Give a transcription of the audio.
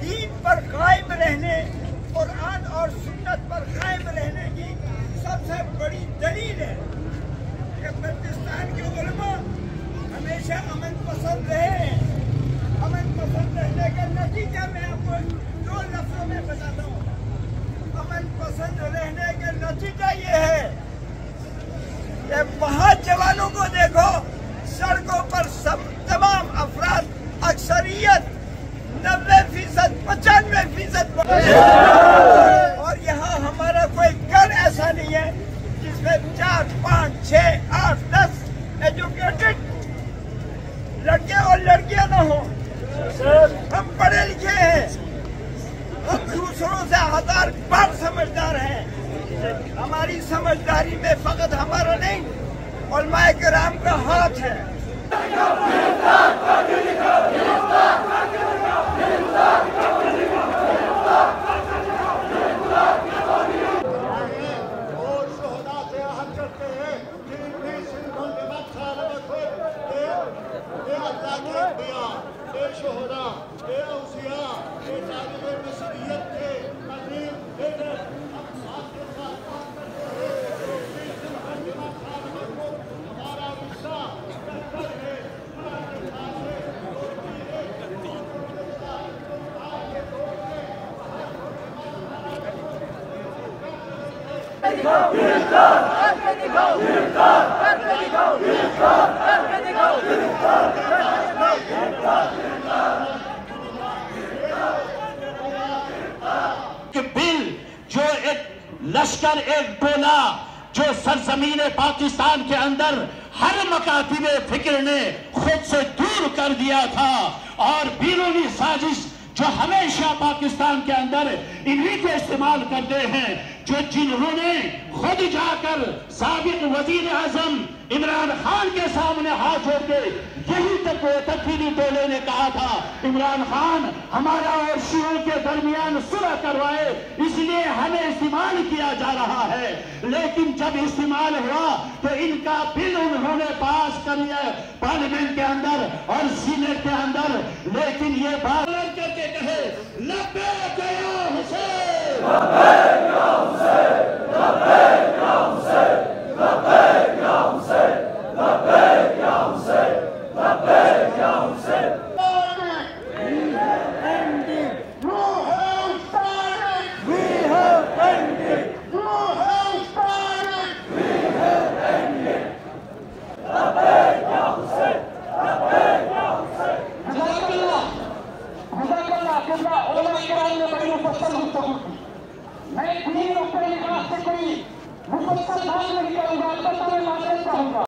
दीन पर कायम रहने, कुरान और सुन्नत पर कायम रहने की सबसे बड़ी दलील है कि पाकिस्तान के उलमा हमेशा अमन पसंद रहे हैं। अमन पसंद रहने का नतीजा मैं आपको 2 लफ्जों में बताता हूँ। अमन पसंद रहने का नतीजा ये है कि वहाँ जवानों को देखो, सड़कों पर सब तमाम अफराद अक्सरियत 90%, 95% और यहाँ हमारा कोई घर ऐसा नहीं है जिसमें 4, 5, 6, 8, 10 एजुकेटेड लड़के और लड़कियां ना हो। हम पढ़े लिखे हैं, हम दूसरों से 1000 बार समझदार हैं। हमारी समझदारी में फकत हमारा नहीं, उलमाए किराम का हाथ है। बिल जो एक लश्कर एक टोला जो सरजमीन पाकिस्तान के अंदर हर मकातिबे फिक्र ने खुद से दूर कर दिया था, और बैरूनी साजिश जो हमेशा पाकिस्तान के अंदर इन्हीं को इस्तेमाल करते हैं, जिन्होंने खुद जाकर साबिक वजीर आजम इमरान खान के सामने हाथ जोड़ के यही तक तकफीरी टोले ने कहा था इमरान खान हमारा और शियों के दरमियान सुलह करवाए, इसलिए हमें इस्तेमाल किया जा रहा है। लेकिन जब इस्तेमाल हुआ तो इनका बिल उन्होंने पास कर लिया पार्लियामेंट के अंदर और सीनेट के अंदर, लेकिन ये बात करके कहे लब्बैक या हुसैन, लब्बैक या हुसैन, लब्बैक या हुसैन, लब्बैक या हुसैन, लब्बैक या हुसैन, लब्बैक या हुसैन। मैं 3 रुपये निकाल से कोई मुसलसल भाग नहीं करूंगा, तो मैं मालूम कहूंगा।